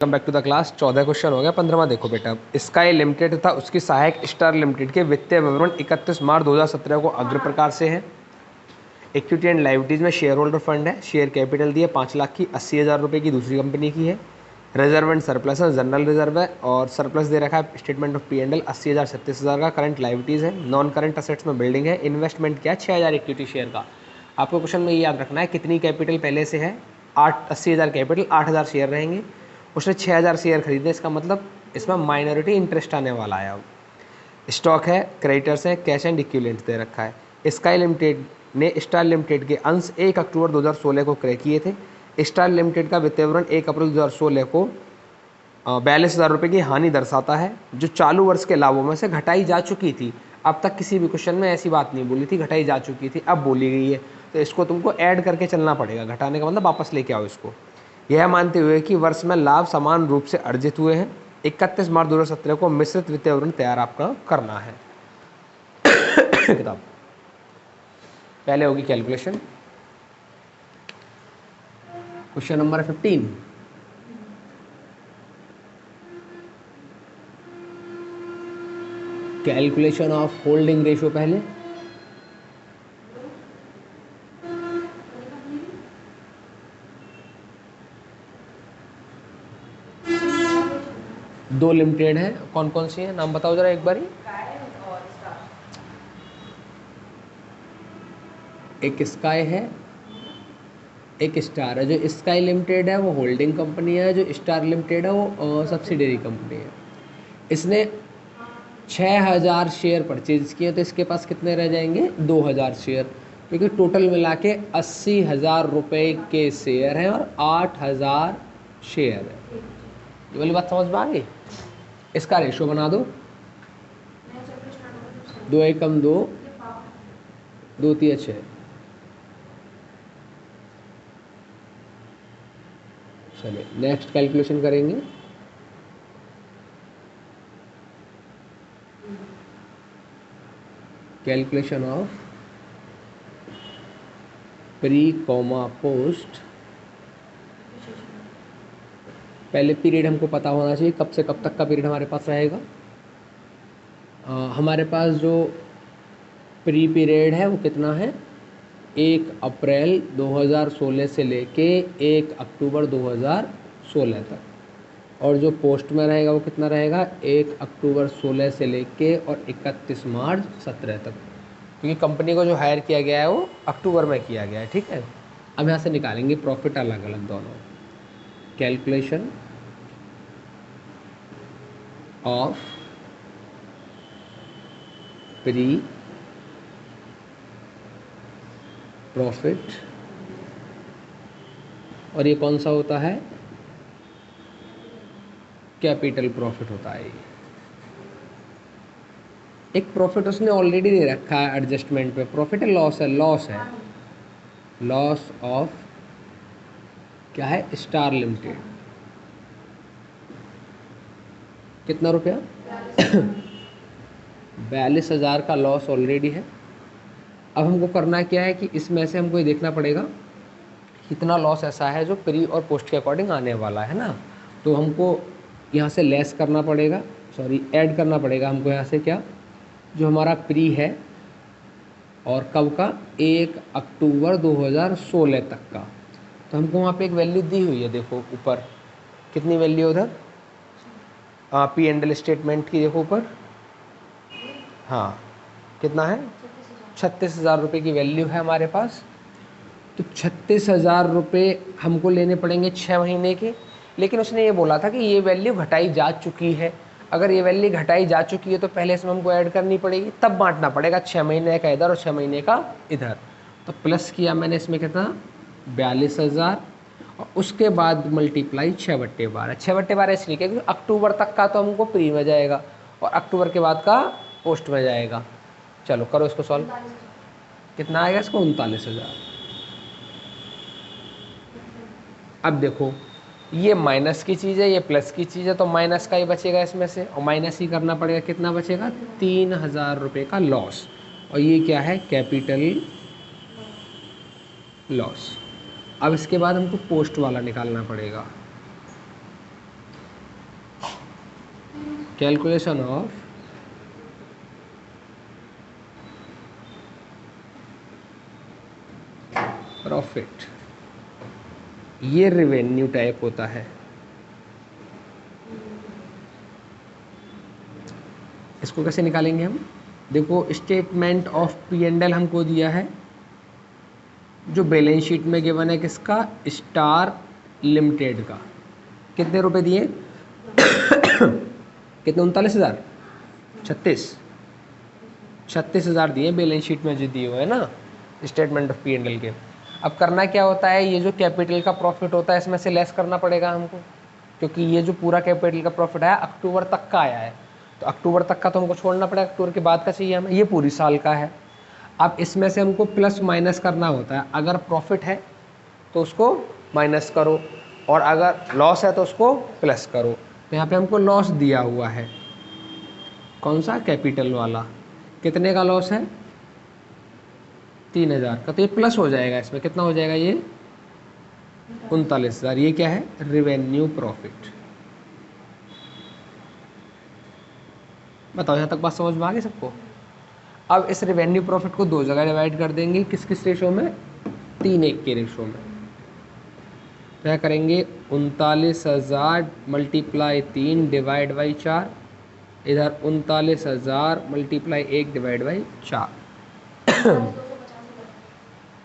Come back to the class. 14 question हो गया, 15वां देखो बेटा। स्काई लिमिटेड तथा उसकी सहायक स्टार लिमिटेड के वित्तीय विवरण 31 मार्च 2017 को अग्र प्रकार से है। इक्विटी एंड लाइबिलिटीज में शेयर होल्डर फंड है। शेयर कैपिटल दी है 5 लाख की, 80,000 रुपये की दूसरी कंपनी की है। रिजर्व एंड सरप्लस है, जनरल रिजर्व है और सरप्लस दे रखा है स्टेटमेंट ऑफ P&L 80,000 36,000 का। करंट लाइबिलिटीज़ है। नॉन करंट असेट्स में बिल्डिंग है। इन्वेस्टमेंट क्या है 6,000 इक्विटी शेयर का। आपको क्वेश्चन में ये याद रखना है कितनी कैपिटल पहले से है। 80,000 कैपिटल, 8,000 शेयर रहेंगे। उसने 6,000 शेयर खरीदे, इसका मतलब इसमें माइनॉरिटी इंटरेस्ट आने वाला है। अब स्टॉक है, क्रेडिटर्स है, कैश एंड इक्विवेलेंट दे रखा है। स्काई लिमिटेड ने स्टार लिमिटेड के अंश 1 अक्टूबर 2016 को क्रय किए थे। स्टार लिमिटेड का वित्तीय विवरण 1 अप्रैल 2016 को 42,000 रुपये की हानि दर्शाता है, जो चालू वर्ष के लाभों में से घटाई जा चुकी थी। अब तक किसी भी क्वेश्चन में ऐसी बात नहीं बोली थी, घटाई जा चुकी थी, अब बोली गई है, तो इसको तुमको ऐड करके चलना पड़ेगा। घटाने का मतलब वापस लेके आओ इसको। यह मानते हुए कि वर्ष में लाभ समान रूप से अर्जित हुए हैं। 31 मार्च 2017 को मिश्रित वित्तीय विवरण तैयार आपका करना है। किताब पहले होगी calculation. Question number 15। Calculation of holding ratio पहले। दो लिमिटेड है, कौन कौन सी है नाम बताओ जरा एक बारी। एक स्काई है, एक स्टार है। जो स्काई लिमिटेड है वो होल्डिंग कंपनी है, जो स्टार लिमिटेड है वो सब्सिडरी कंपनी है। इसने 6,000 शेयर परचेज किए, तो इसके पास कितने रह जाएंगे 2,000 शेयर, क्योंकि टोटल मिला के 80,000 रुपये के शेयर हैं और 8,000 शेयर है। ये वाली बात समझ में आ गई। इसका रेशो बना दो, 2 एकम 2, 2 तिया 6। चलिए नेक्स्ट कैलकुलेशन करेंगे। Calculation of pre comma post. पहले पीरियड हमको पता होना चाहिए कब से कब तक का पीरियड हमारे पास रहेगा। हमारे पास जो प्री पीरियड है वो कितना है, 1 अप्रैल 2016 से लेके 1 अक्टूबर 2016 तक। और जो पोस्ट में रहेगा वो कितना रहेगा, 1 अक्टूबर 16 से लेके और 31 मार्च 17 तक, क्योंकि कंपनी को जो हायर किया गया है वो अक्टूबर में किया गया है। ठीक है, अब यहाँ से निकालेंगे प्रॉफिट अलग अलग दोनों। कैलकुलेशन ऑफ प्री प्रॉफिट, और ये कौन सा होता है, कैपिटल प्रॉफिट होता है। एक प्रॉफिट उसने ऑलरेडी दे रखा है एडजस्टमेंट पे, प्रॉफिट है लॉस है, लॉस है, लॉस ऑफ क्या है, स्टार लिमिटेड। कितना रुपया 42,000 का लॉस ऑलरेडी है। अब हमको करना क्या है कि इसमें से हमको ये देखना पड़ेगा कितना लॉस ऐसा है जो प्री और पोस्ट के अकॉर्डिंग आने वाला है ना। तो हमको यहाँ से लेस करना पड़ेगा, सॉरी ऐड करना पड़ेगा हमको यहाँ से, क्या जो हमारा प्री है और कब का, 1 अक्टूबर 2016 तक का। तो हमको वहाँ पे एक वैल्यू दी हुई है, देखो ऊपर कितनी वैल्यू उधर P&L स्टेटमेंट की, देखो ऊपर, हाँ कितना है 36,000 रुपये की वैल्यू है हमारे पास। तो 36,000 रुपये हमको लेने पड़ेंगे 6 महीने के, लेकिन उसने ये बोला था कि ये वैल्यू घटाई जा चुकी है। अगर ये वैल्यू घटाई जा चुकी है तो पहले इसमें हमको ऐड करनी पड़ेगी, तब बांटना पड़ेगा 6 महीने का इधर और 6 महीने का इधर। तो प्लस किया मैंने इसमें कितना 42,000 और उसके बाद मल्टीप्लाई 6/12। 6/12 इसलिए क्योंकि अक्टूबर तक का तो हमको प्री में जाएगा और अक्टूबर के बाद का पोस्ट में जाएगा। चलो करो इसको सॉल्व, कितना आएगा इसको 39,000। अब देखो ये माइनस की चीज़ है, ये प्लस की चीज़ है, तो माइनस का ही बचेगा इसमें से, और माइनस ही करना पड़ेगा। कितना बचेगा 3,000 रुपये का लॉस, और ये क्या है कैपिटल लॉस। अब इसके बाद हमको पोस्ट वाला निकालना पड़ेगा। कैलकुलेशन ऑफ प्रॉफिट, ये रेवेन्यू टाइप होता है। इसको कैसे निकालेंगे हम? देखो statement of P and L हमको दिया है, जो बैलेंस शीट में गिवन है किसका, स्टार लिमिटेड का। कितने रुपए दिए? कितने? 39,000, 36,000 दिए बैलेंस शीट में जो दिए हुए है ना statement of P and L के। अब करना क्या होता है, ये जो कैपिटल का प्रॉफिट होता है इसमें से लेस करना पड़ेगा हमको, क्योंकि ये जो पूरा कैपिटल का प्रॉफिट आया अक्टूबर तक का आया है, तो अक्टूबर तक का तो हमको छोड़ना पड़ेगा, अक्टूबर के बाद का चाहिए हमें, ये पूरी साल का है। अब इसमें से हमको प्लस माइनस करना होता है, अगर प्रॉफिट है तो उसको माइनस करो और अगर लॉस है तो उसको प्लस करो। तो यहाँ पे हमको लॉस दिया हुआ है, कौन सा? कैपिटल वाला। कितने का लॉस है? 3,000 का, तो ये प्लस हो जाएगा, इसमें कितना हो जाएगा ये? 39,000। ये क्या है? Revenue profit. बताओ यहाँ तक बात समझ में आ गई सबको? अब इस रिवेन्यू प्रॉफिट को दो जगह डिवाइड कर देंगे, किस किस रेशो में? 3:1 के रेशो में। क्या करेंगे? 39,000 मल्टीप्लाई 3 डिवाइड बाई 4, इधर 39,000 मल्टीप्लाई 1 डिवाइड बाई 4।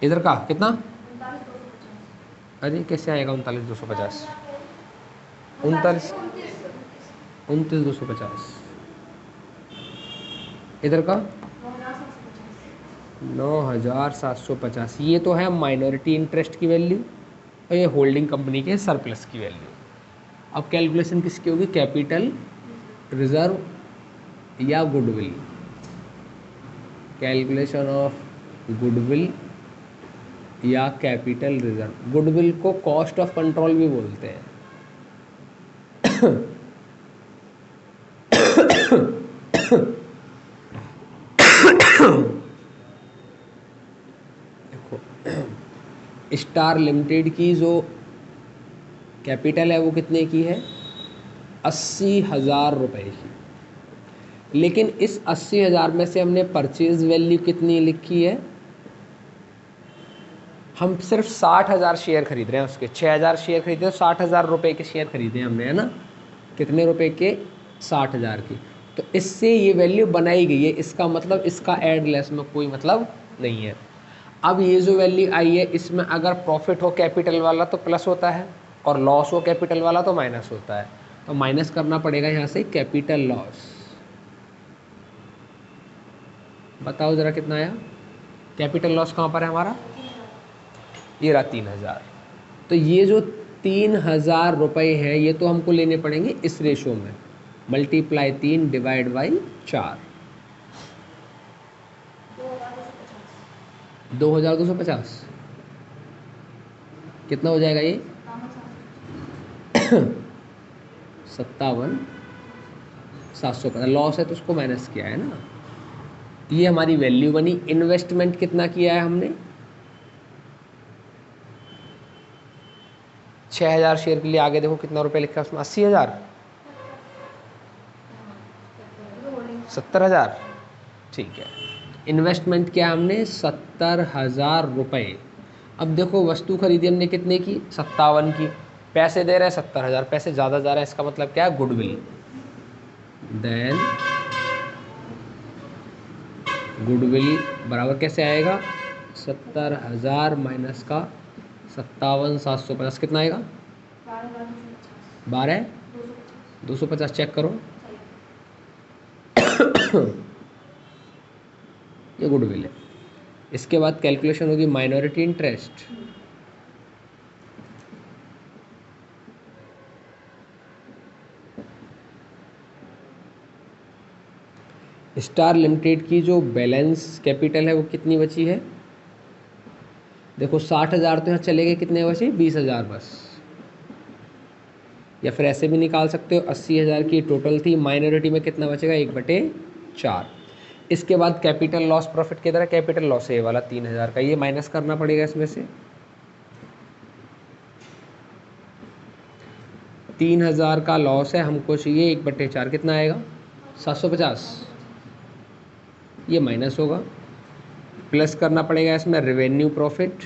इधर का कितना? अरे कैसे आएगा 39,250? 29,250। इधर का 9,750। ये तो है माइनॉरिटी इंटरेस्ट की वैल्यू और ये होल्डिंग कंपनी के सरप्लस की वैल्यू। अब कैलकुलेशन किसकी होगी? कैपिटल रिजर्व या गुडविल। कैलकुलेशन ऑफ गुडविल या कैपिटल रिजर्व। गुडविल को कॉस्ट ऑफ कंट्रोल भी बोलते हैं। देखो स्टार लिमिटेड की जो कैपिटल है वो कितने की है? 80,000 रुपये की। लेकिन इस 80,000 में से हमने परचेज वैल्यू कितनी लिखी है? हम सिर्फ 60,000 शेयर खरीद रहे हैं उसके। 6,000 शेयर खरीदे, 60,000 रुपये के शेयर खरीदे हमने, है ना? कितने रुपए के? 60,000 की। तो इससे ये वैल्यू बनाई गई है, इसका मतलब इसका एड लेस में कोई मतलब नहीं है। अब ये जो वैल्यू आई है इसमें अगर प्रॉफिट हो कैपिटल वाला तो प्लस होता है और लॉस हो कैपिटल वाला तो माइनस होता है। तो माइनस करना पड़ेगा यहाँ से कैपिटल लॉस। बताओ ज़रा कितना आया? कैपिटल लॉस कहाँ पर है हमारा? ये रहा 3,000। तो ये जो 3,000 रुपये हैं ये तो हमको लेने पड़ेंगे इस रेशो में, मल्टीप्लाई 3 डिवाइड बाई 4। 2,250 कितना हो जाएगा ये? 57,750। लॉस है तो उसको माइनस किया है ना। ये हमारी वैल्यू बनी। इन्वेस्टमेंट कितना किया है हमने? 6,000 शेयर के लिए आगे देखो कितना रुपए लिखा है उसमें? 80,000, 70,000। ठीक है, इन्वेस्टमेंट किया हमने 70,000 रुपये। अब देखो वस्तु खरीदी हमने कितने की? 57 की। पैसे दे रहे हैं 70,000, पैसे ज़्यादा जा रहे हैं, इसका मतलब क्या है? गुडविल। देन गुडविल बराबर कैसे आएगा? 70,000 माइनस का 57,750 कितना आएगा? 12,250। चेक करो। ये गुडविल है। इसके बाद कैलकुलेशन होगी माइनॉरिटी इंटरेस्ट। स्टार लिमिटेड की जो बैलेंस कैपिटल है वो कितनी बची है? देखो 60,000 तो यहाँ चले गए, कितने बचे? 20,000 बस। या फिर ऐसे भी निकाल सकते हो, 80,000 की टोटल थी, माइनॉरिटी में कितना बचेगा? 1/4। इसके बाद कैपिटल लॉस प्रॉफिट की तरह कैपिटल लॉस है ये वाला 3,000 का, ये माइनस करना पड़ेगा इसमें से। 3,000 का लॉस है, हमको चाहिए 1/4 कितना आएगा 750। ये माइनस होगा, प्लस करना पड़ेगा इसमें रेवेन्यू प्रॉफिट,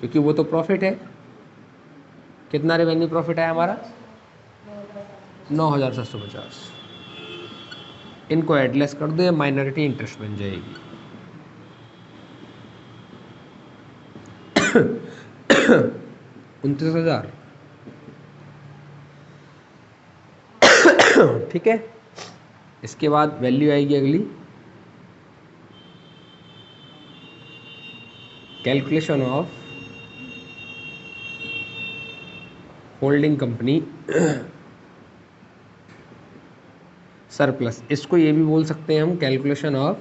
क्योंकि वो तो प्रॉफिट है। कितना रेवेन्यू प्रॉफिट है हमारा 9,750। इनको एडलेस कर दो, ये माइनॉरिटी इंटरेस्ट बन जाएगी। 29,000, ठीक है। इसके बाद वैल्यू आएगी अगली, calculation of holding company surplus. इसको ये भी बोल सकते हैं हम calculation of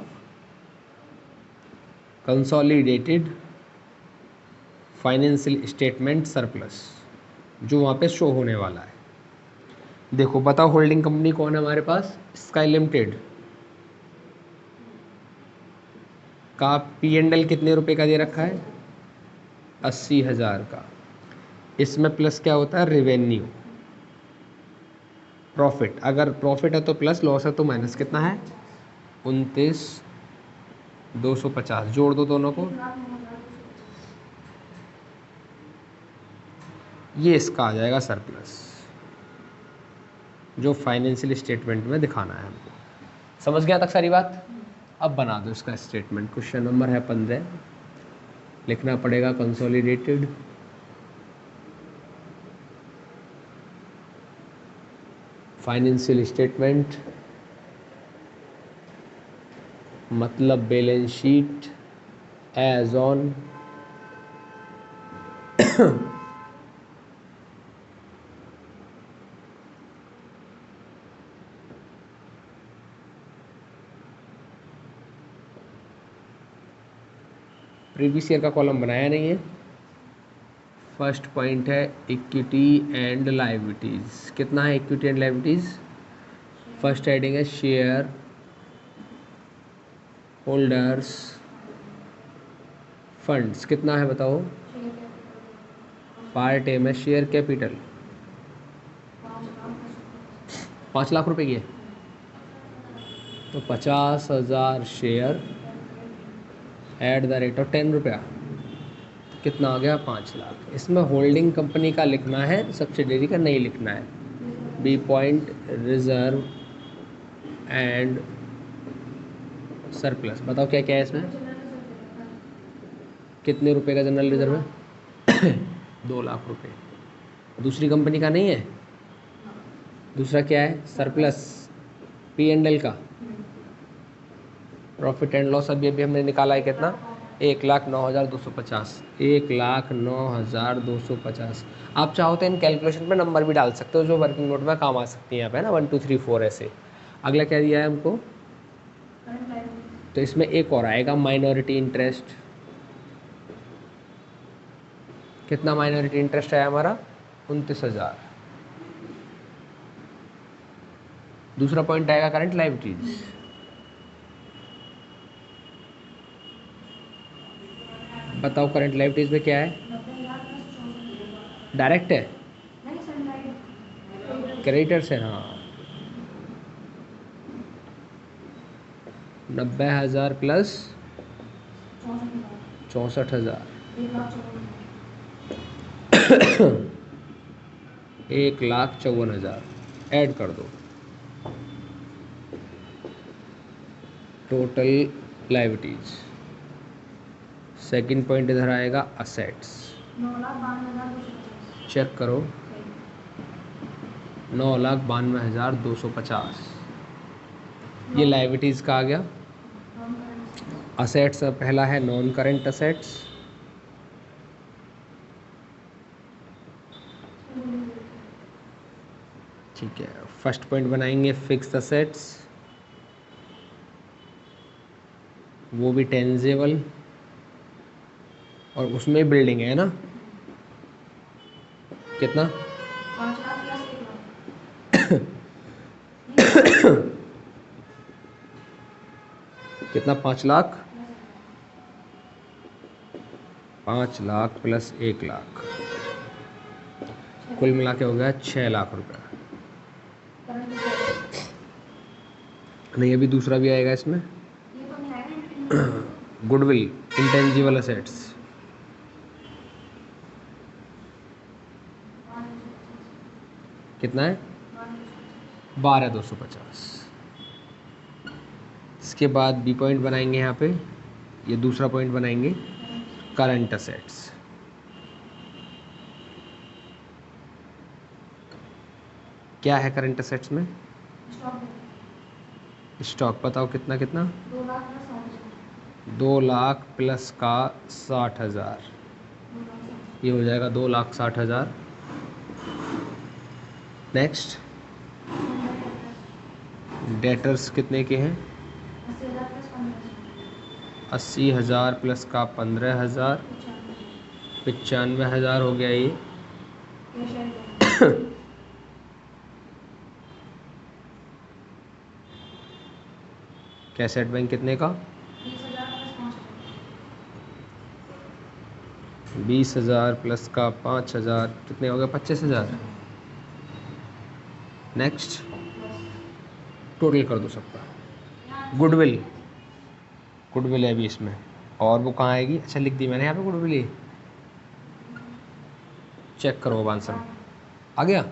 consolidated financial statement surplus, जो वहाँ पे शो होने वाला है। देखो बताओ होल्डिंग कंपनी कौन है हमारे पास, स्काई लिमिटेड का P&L कितने रुपए का दे रखा है 80,000 का। इसमें प्लस क्या होता है रेवेन्यू प्रॉफिट, अगर प्रॉफिट है तो प्लस, लॉस है तो माइनस। कितना है 29,250, जोड़ दो दोनों को, ये इसका आ जाएगा सरप्लस, जो फाइनेंशियल स्टेटमेंट में दिखाना है हमको। समझ गया तक सारी बात। अब बना दो इसका स्टेटमेंट। क्वेश्चन नंबर है 15, लिखना पड़ेगा कंसोलिडेटेड फाइनेंशियल स्टेटमेंट, मतलब balance sheet as on previous year का कॉलम बनाया नहीं है। फर्स्ट पॉइंट है इक्विटी एंड लायबिलिटीज़। कितना है equity and liabilities, first heading है शेयर होल्डर्स फंड्स। कितना है बताओ, पार्ट ए में शेयर कैपिटल 5 लाख रुपए की है, तो 50,000 share at the rate of 10 रुपया, कितना आ गया 5 लाख। इसमें होल्डिंग कंपनी का लिखना है, सब्सिडरी का नहीं लिखना है। B point reserve and surplus, बताओ क्या क्या है इसमें, कितने रुपए का जनरल रिजर्व है 2 लाख रुपए। दूसरी कंपनी का नहीं है, दूसरा क्या है सरप्लस P&L का, प्रॉफिट एंड लॉस अभी अभी हमने निकाला है कितना 1,09,250, 1,09,250। आप चाहो तो इन कैलकुलेशन में नंबर भी डाल सकते हो, जो वर्किंग नोट में काम आ सकती है यहाँ पे ना 1 2 3 4 ऐसे। अगला क्या दिया है हमको, तो इसमें एक और आएगा माइनॉरिटी इंटरेस्ट। कितना माइनॉरिटी इंटरेस्ट है हमारा 29,000। दूसरा पॉइंट आएगा करंट लायबिलिटीज, बताओ करंट लायबिलिटीज में क्या है, डायरेक्ट है क्रेडिटर्स है, हाँ 90,000 प्लस 64,000 1,54,000 ऐड कर दो, टोटल लायबिलिटीज। सेकंड पॉइंट इधर आएगा असेट्स, चेक करो 9,92,250, ये लायबिलिटीज़ का आ गया। असेट्स पहला है नॉन करेंट असेट्स, ठीक है। फर्स्ट पॉइंट बनाएंगे फिक्स्ड असेट्स, वो भी टेंजेबल, और उसमें बिल्डिंग है ना, कितना 5 लाख, 5 लाख प्लस 1 लाख, कुल मिला के हो गया 6 लाख रुपए। नहीं, अभी दूसरा भी आएगा इसमें, गुडविल इंटेंजिबल असेट्स। कितना है? 12,250। इसके बाद बी पॉइंट बनाएंगे यहाँ पे, ये दूसरा पॉइंट बनाएंगे, करंट असेट्स। क्या है करंट असेट्स में? स्टॉक बताओ कितना कितना? 2 लाख प्लस का 60,000, ये हो जाएगा 2,60,000। नेक्स्ट, डेटर्स कितने के हैं? 80,000 प्लस का 15,000, 95,000 हो गया ये। कैसेट बैंक कितने का? 20,000 प्लस का 5,000, कितने हो गए? 25,000। नेक्स्ट, टोटल कर दो सबका। गुडविल, गुडविल है अभी इसमें, और वो कहाँ आएगी? अच्छा लिख दी मैंने यहाँ पे गुडविल, ये चेक करो आंसर आ गया।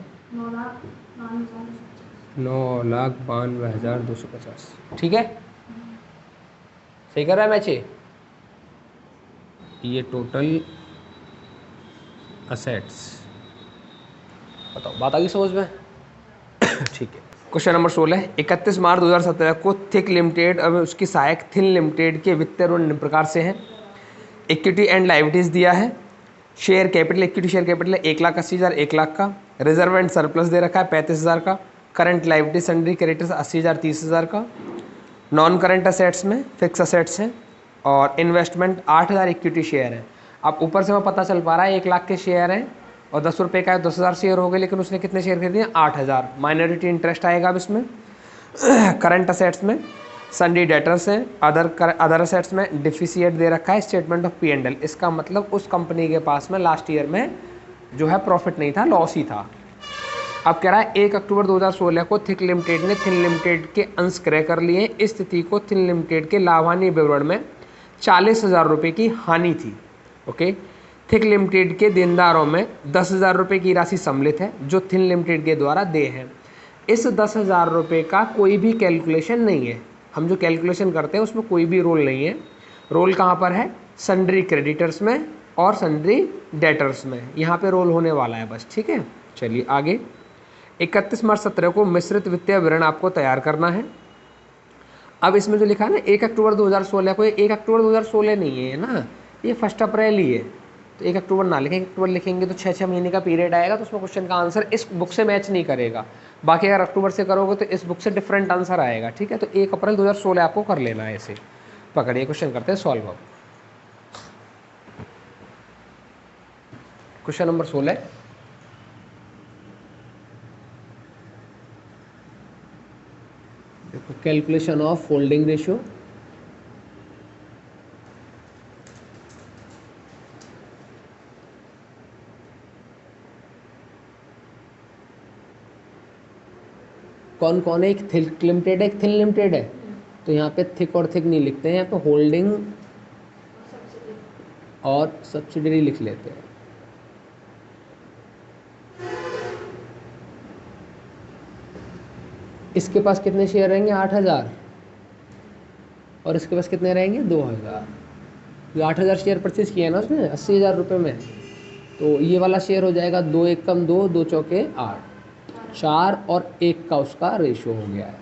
9,92,250। ठीक है, सही कर रहा है मैच ये टोटल असेट्स। बताओ, बात आ गई समझ में? ठीक है। क्वेश्चन नंबर 16, 31 मार्च 2017 को थिक लिमिटेड और उसकी सहायक थिन लिमिटेड के वित्तीय ऋण निम्न प्रकार से हैं। इक्विटी एंड लायबिलिटीज दिया है। Share capital, equity share capital है 1,80,000, 1 लाख का। रिजर्व एंड सरप्लस दे रखा है 35,000 का। करंट लायबिलिटी सन्ड्री क्रेडिटर्स 80,000, 30,000 का। नॉन करंट असेट्स में फिक्स असेट्स हैं और इन्वेस्टमेंट 8,000 इक्विटी शेयर है। अब ऊपर से मैं पता चल पा रहा है 1 लाख के शेयर हैं और 10 रुपये का है, 10,000 शेयर हो गए, लेकिन उसने कितने शेयर खरीदे? 8,000। माइनॉरिटी इंटरेस्ट आएगा अब इसमें। करंट असेट्स में सन्डी डेटर्स हैं। अदर असेट्स में डिफिसिएट दे रखा है, स्टेटमेंट ऑफ P&L। इसका मतलब उस कंपनी के पास में लास्ट ईयर में जो है प्रॉफिट नहीं था, लॉस ही था। अब कह रहा है 1 अक्टूबर 2016 को थिक लिमिटेड ने थिन लिमिटेड के अंश क्रय कर लिए। इस स्थिति को थिन लिमिटेड के लाभानी विवरण में 40,000 रुपये की हानि थी। ओके, थिक लिमिटेड के देनदारों में 10,000 रुपये की राशि सम्मिलित है जो थिन लिमिटेड के द्वारा दे हैं। इस 10,000 रुपये का कोई भी कैलकुलेशन नहीं है। हम जो कैलकुलेशन करते हैं उसमें कोई भी रोल नहीं है। रोल कहाँ पर है? सन्ड्री क्रेडिटर्स में और सन्ड्री डेटर्स में, यहाँ पे रोल होने वाला है बस। ठीक है, चलिए आगे। 31 मार्च 17 को मिश्रित वित्तीय विवरण आपको तैयार करना है। अब इसमें जो लिखा है ना 1 अक्टूबर 2016 को, 1 अक्टूबर 2016 नहीं है ना, ये 1 अप्रैल ही है। तो 1 अक्टूबर ना लिखेंगे, 1 अक्टूबर लिखेंगे तो 6 महीने का पीरियड आएगा, तो उसमें क्वेश्चन का आंसर इस बुक से मैच नहीं करेगा। बाकी अगर अक्टूबर से करोगे तो इस बुक से डिफरेंट आंसर आएगा। ठीक है, तो 1 अप्रैल 2016 आपको कर लेना है। ऐसे पकड़िए, क्वेश्चन करते हैं सॉल्व। अब क्वेश्चन नंबर 16, देखो, कैलकुलेशन ऑफ होल्डिंग रेशियो। कौन कौन है? एक थिक लिमिटेड है, एक थिन लिमिटेड है। तो यहाँ पे थिक और थिक नहीं लिखते हैं, यहाँ पे होल्डिंग और सब्सिडरी लिख लेते हैं। इसके पास कितने शेयर रहेंगे? 8,000। और इसके पास कितने रहेंगे? 2,000। जो 8,000 शेयर परचेज किया है ना उसने 80,000 रुपये में, तो ये वाला शेयर हो जाएगा 2 1 कम 2, 2 चौके 8, 4 और 1 का उसका रेशो हो गया है।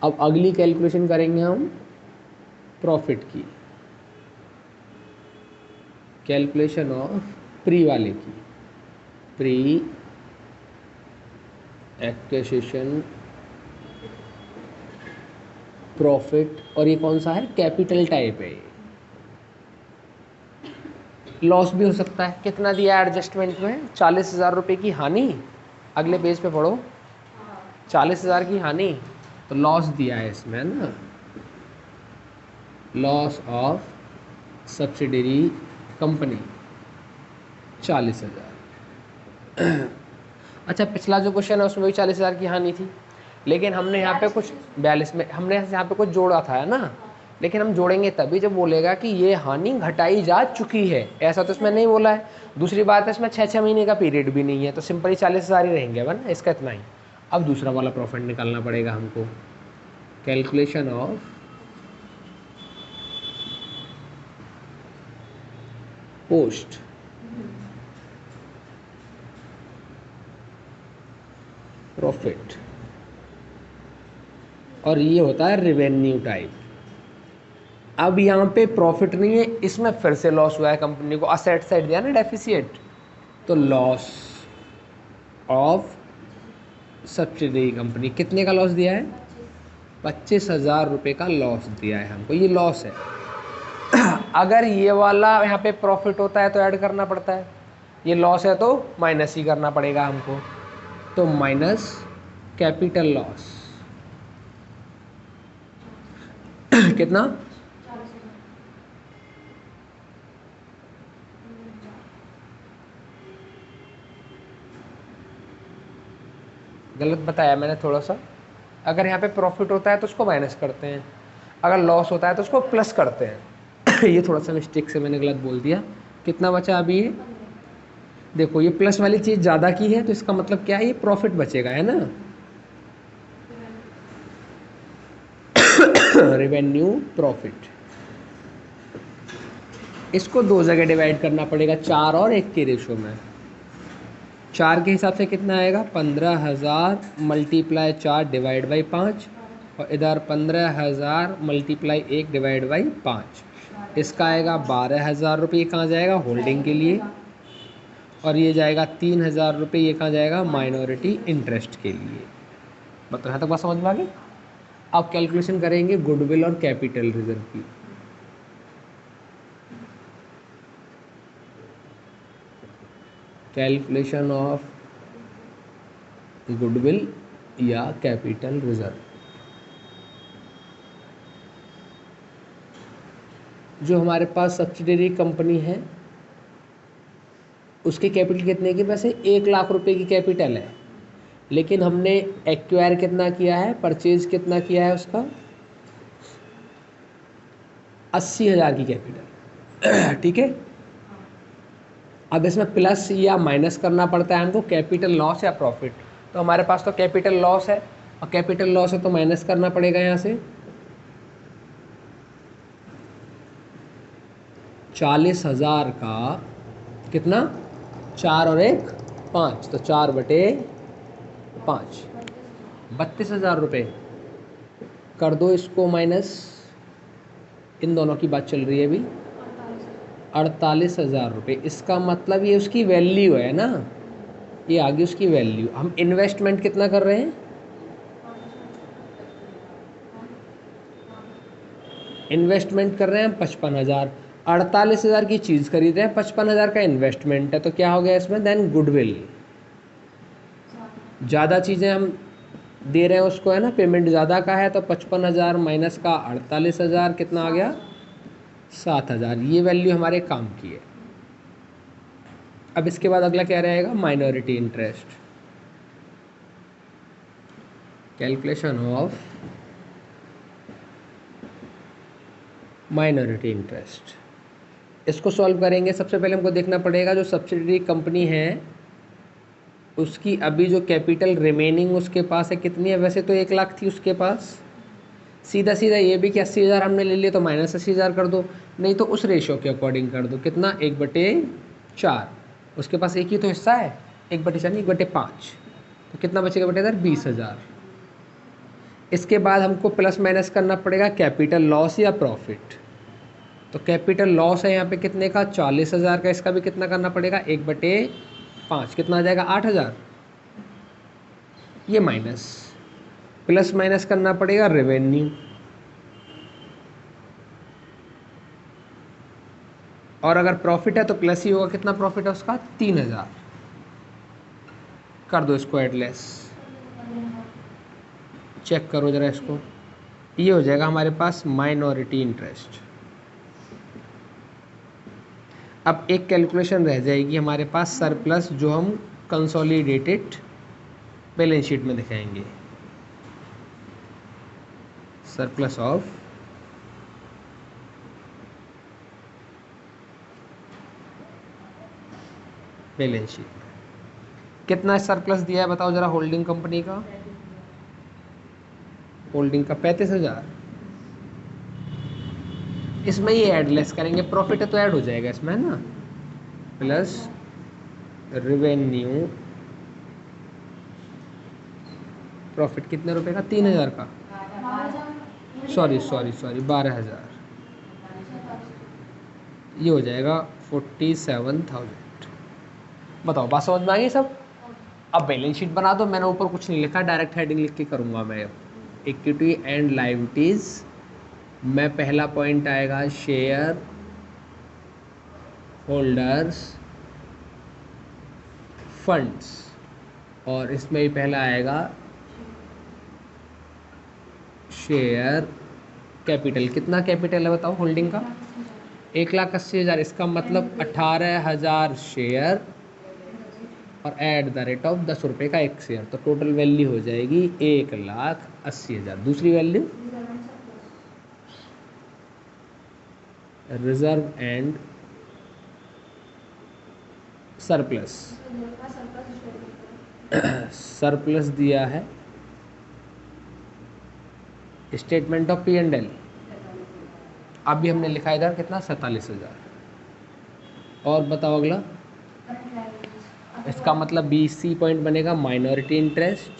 अब अगली कैलकुलेशन करेंगे हम प्रॉफिट की, कैलकुलेशन ऑफ प्री वाले की, प्री एक्विजिशन प्रॉफिट। और ये कौन सा है? कैपिटल टाइप है। लॉस भी हो सकता है। कितना दिया एडजस्टमेंट में? 40,000 रुपये की हानि। अगले पेज पे पढ़ो, 40,000 की हानि, तो लॉस दिया है इसमें ना, लॉस ऑफ सब्सिडरी कंपनी 40,000। अच्छा, पिछला जो क्वेश्चन है उसमें भी 40,000 की हानि थी, लेकिन हमने यहाँ पे कुछ 42 में हमने यहाँ पे कुछ जोड़ा था, है ना। लेकिन हम जोड़ेंगे तभी जब बोलेगा कि ये हानि घटाई जा चुकी है, ऐसा तो इसमें नहीं बोला है। दूसरी बात है इसमें 6 महीने का पीरियड भी नहीं है, तो सिंपली 40,000 ही रहेंगे वरना इसका इतना ही। अब दूसरा वाला प्रॉफिट निकालना पड़ेगा हमको। कैलकुलेशन ऑफ पोस्ट प्रॉफिट, और ये होता है रेवेन्यू टाइप। अब यहाँ पे प्रॉफिट नहीं है, इसमें फिर से लॉस हुआ है कंपनी को, असेट साइड दिया ना डेफिसिट, तो लॉस ऑफ सब्सिडरी कंपनी। कितने का लॉस दिया है? 25,000 रुपये का लॉस दिया है हमको, ये लॉस है। अगर ये वाला यहाँ पे प्रॉफिट होता है तो ऐड करना पड़ता है, ये लॉस है तो माइनस ही करना पड़ेगा हमको, तो माइनस कैपिटल लॉस। कितना? गलत बताया मैंने थोड़ा सा। अगर यहाँ पे प्रॉफिट होता है तो उसको माइनस करते हैं, अगर लॉस होता है तो उसको प्लस करते हैं। ये थोड़ा सा मिस्टेक से मैंने गलत बोल दिया। कितना बचा अभी ये? देखो ये प्लस वाली चीज़ ज़्यादा की है, तो इसका मतलब क्या है, ये प्रॉफिट बचेगा, है ना। रेवेन्यू प्रॉफिट, इसको दो जगह डिवाइड करना पड़ेगा, 4 और 1 के रेशो में। 4 के हिसाब से कितना आएगा? 15,000 मल्टीप्लाई 4 डिवाइड बाई 5, और इधर 15,000 मल्टीप्लाई 1 डिवाइड बाई 5। इसका आएगा 12,000 रुपये। कहाँ जाएगा? होल्डिंग के लिए। और ये जाएगा 3,000 रुपये, ये कहाँ जाएगा? माइनॉरिटी इंटरेस्ट के लिए। मतलब यहाँ तक बात समझ में आ गई। अब कैलकुलेशन करेंगे गुडविल और कैपिटल रिजर्व की। कैलकुलेशन ऑफ गुडविल या कैपिटल रिजर्व। जो हमारे पास सब्सिडरी कंपनी है उसकी कैपिटल कितने की? वैसे 1 लाख रुपए की कैपिटल है, लेकिन हमने एक्वायर कितना किया है, परचेज कितना किया है उसका? 80,000 की कैपिटल। ठीक है। अब इसमें प्लस या माइनस करना पड़ता है हमको, कैपिटल लॉस या प्रॉफिट। तो हमारे पास तो कैपिटल लॉस है, और कैपिटल लॉस है तो माइनस करना पड़ेगा यहाँ से। 40,000 का कितना? 4 और 1 5, तो 4/5, 32,000 रुपये। कर दो इसको माइनस, इन दोनों की बात चल रही है अभी। 48,000 रुपये। इसका मतलब ये उसकी वैल्यू है ना, ये आगे उसकी वैल्यू। हम इन्वेस्टमेंट कितना कर रहे हैं? इन्वेस्टमेंट कर रहे हैं हम 55,000। 48,000 की चीज़ खरीद रहे हैं, 55,000 का इन्वेस्टमेंट है, तो क्या हो गया इसमें? Then goodwill. ज़्यादा चीज़ें हम दे रहे हैं उसको, है ना, पेमेंट ज़्यादा का है, तो 55,000 माइनस का 48,000 कितना आ गया? 7,000। ये वैल्यू हमारे काम की है। अब इसके बाद अगला क्या रहेगा? Minority interest. Calculation of minority interest. इसको सॉल्व करेंगे। सबसे पहले हमको देखना पड़ेगा जो सब्सिडरी कंपनी है उसकी अभी जो कैपिटल रिमेनिंग उसके पास है कितनी है। वैसे तो 1 लाख थी उसके पास, सीधा सीधा ये भी कि 80,000 हमने ले लिए तो माइनस 80,000 कर दो, नहीं तो उस रेशो के अकॉर्डिंग कर दो। कितना? 1/4। उसके पास एक ही तो हिस्सा है, 1/4 नहीं 1/5, तो कितना बचेगा बेटा इधर? 20,000। इसके बाद हमको प्लस माइनस करना पड़ेगा कैपिटल लॉस या प्रॉफिट। तो कैपिटल लॉस है यहाँ पे कितने का? 40,000 का। इसका भी कितना करना पड़ेगा? 1/5। कितना आ जाएगा? 8,000। ये माइनस, प्लस माइनस करना पड़ेगा रेवेन्यू, और अगर प्रॉफिट है तो प्लस ही होगा। कितना प्रॉफिट है उसका? 3,000। कर दो इसको एडलेस, चेक करो जरा इसको। ये हो जाएगा हमारे पास माइनॉरिटी इंटरेस्ट। अब एक कैलकुलेशन रह जाएगी हमारे पास, सरप्लस, जो हम कंसोलिडेटेड बैलेंस शीट में दिखाएंगे सरप्लस ऑफ बैलेंस शीट में कितना सरप्लस दिया है बताओ जरा होल्डिंग कंपनी का। होल्डिंग का 35,000। इसमें ये ऐड लेस करेंगे, प्रॉफिट है तो ऐड हो जाएगा इसमें, है ना, प्लस रेवेन्यू प्रॉफिट कितने रुपए का, 3,000 का, सॉरी 12,000, ये हो जाएगा 47,000। बताओ बात समझ में आ गई सब। अब बैलेंस शीट बना दो, मैंने ऊपर कुछ नहीं लिखा, डायरेक्ट हेडिंग लिख के करूँगा मैं। इक्विटी एंड लायबिलिटीज में पहला पॉइंट आएगा शेयर होल्डर्स फंड्स, और इसमें ही पहला आएगा शेयर कैपिटल। कितना कैपिटल है बताओ होल्डिंग का, 1,80,000। इसका मतलब 18,000 शेयर और एट द रेट ऑफ 10 रुपये का एक शेयर, तो टोटल वैल्यू हो जाएगी 1,80,000। दूसरी value reserve and surplus, surplus दिया है स्टेटमेंट ऑफ P&L, अभी हमने लिखा इधर कितना 47,000। और बताओ अगला, इसका मतलब BC पॉइंट बनेगा माइनॉरिटी इंटरेस्ट,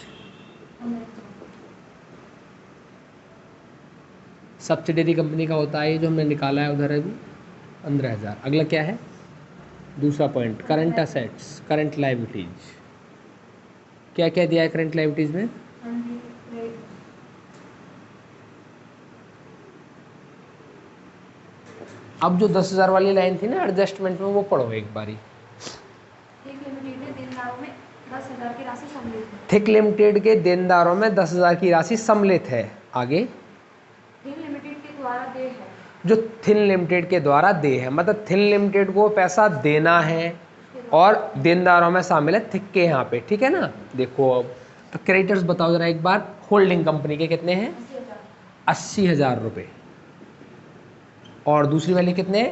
सब्सिडरी कंपनी का होता है ये जो हमने निकाला है उधर अभी 15,000। अगला क्या है दूसरा point, current assets current liabilities. क्या क्या दिया है करंट लायबिलिटीज में, अब जो 10,000 वाली लाइन थी ना एडजस्टमेंट में, वो पढ़ो एक बारी। थिक लिमिटेड के देनदारों में 10,000 की राशि सम्मिलित है। आगे थिन लिमिटेड के द्वारा दे है, जो थिन लिमिटेड के द्वारा दे है, मतलब थिन लिमिटेड को पैसा देना है और देनदारों में शामिल है थिक के यहाँ पे, ठीक है ना। देखो अब तो क्रेडिटर्स बताओ जरा एक बार, होल्डिंग कंपनी के कितने हैं 80,000 रुपये, और दूसरी वाली कितने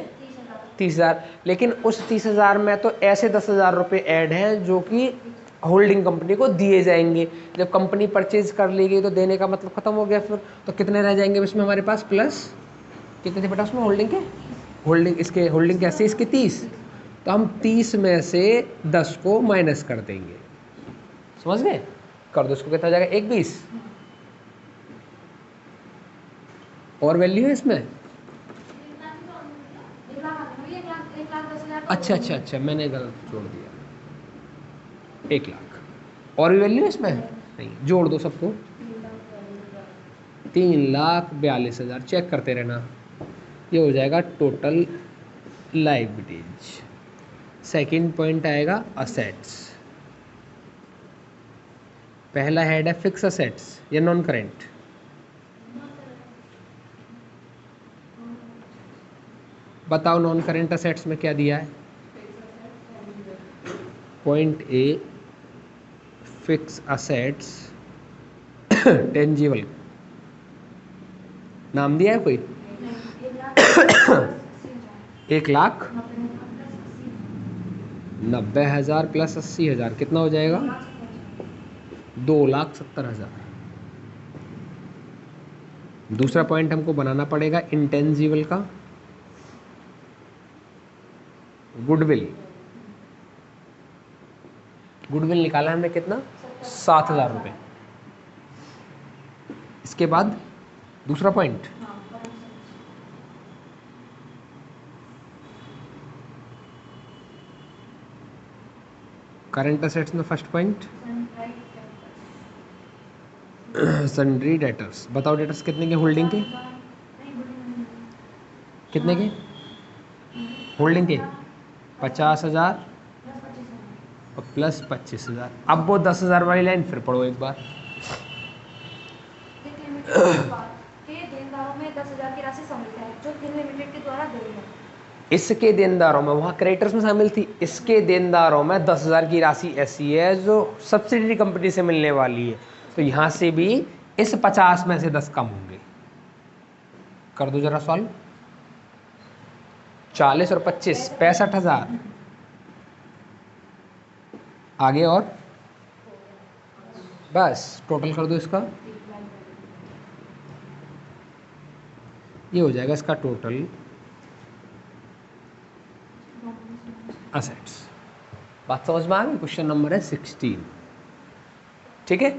30,000। लेकिन उस 30,000 में तो ऐसे 10,000 रुपये ऐड हैं जो कि होल्डिंग कंपनी को दिए जाएंगे। जब कंपनी परचेज कर ली गई तो देने का मतलब खत्म हो गया फिर, तो कितने रह जाएंगे इसमें हमारे पास, प्लस कितने थे बेटा उसमें होल्डिंग के, होल्डिंग इसके होल्डिंग कैसे इसके 30, तो हम 30 में से 10 को माइनस कर देंगे, समझ गए, कर दो इसको, कितना हो जाएगा 1,20। और वैल्यू है इसमें, अच्छा मैंने गलत जोड़ दिया, 1,00,000। और भी वैल्यू है इसमें नहीं, जोड़ दो सबको, 3,42,000। चेक करते रहना, ये हो जाएगा टोटल लायबिलिटीज। सेकंड पॉइंट आएगा असेट्स। पहला हेड है फिक्स असेट्स या नॉन करेंट, बताओ नॉन करेंट असेट्स में क्या दिया है। Point a fix assets tangible, नाम दिया है कोई 1,90,000 प्लस 80,000 कितना हो जाएगा 2,70,000। दूसरा पॉइंट हमको बनाना पड़ेगा इंटेंजिबल का, गुडविल। गुडविल निकाला हमने कितना 7,000 रुपये। इसके बाद दूसरा पॉइंट करंट असेट्स में फर्स्ट पॉइंट सन्ड्री डेटर्स। बताओ डेटर्स कितने के होल्डिंग के, कितने के होल्डिंग के 50,000 और प्लस 25,000। अब वो 10,000 वाली लाइन फिर पढ़ो एक बार, के देनदारों में 10,000 की राशि सम्मिलित है जो थिन लिमिटेड के द्वारा दे है। इसके देनदारों में, वहाँ क्रेडिटर्स में शामिल थी, इसके देनदारों में 10,000 की राशि ऐसी है जो सब्सिडरी कंपनी से मिलने वाली है, तो यहाँ से भी इस 50 में से 10 कम होंगे। कर दो जरा सॉल्व। 40 और 25 65,000। आगे और बस टोटल कर दो इसका, ये हो जाएगा इसका टोटल असेट्स। बात समझ में आ गई? क्वेश्चन नंबर है 16। ठीक है।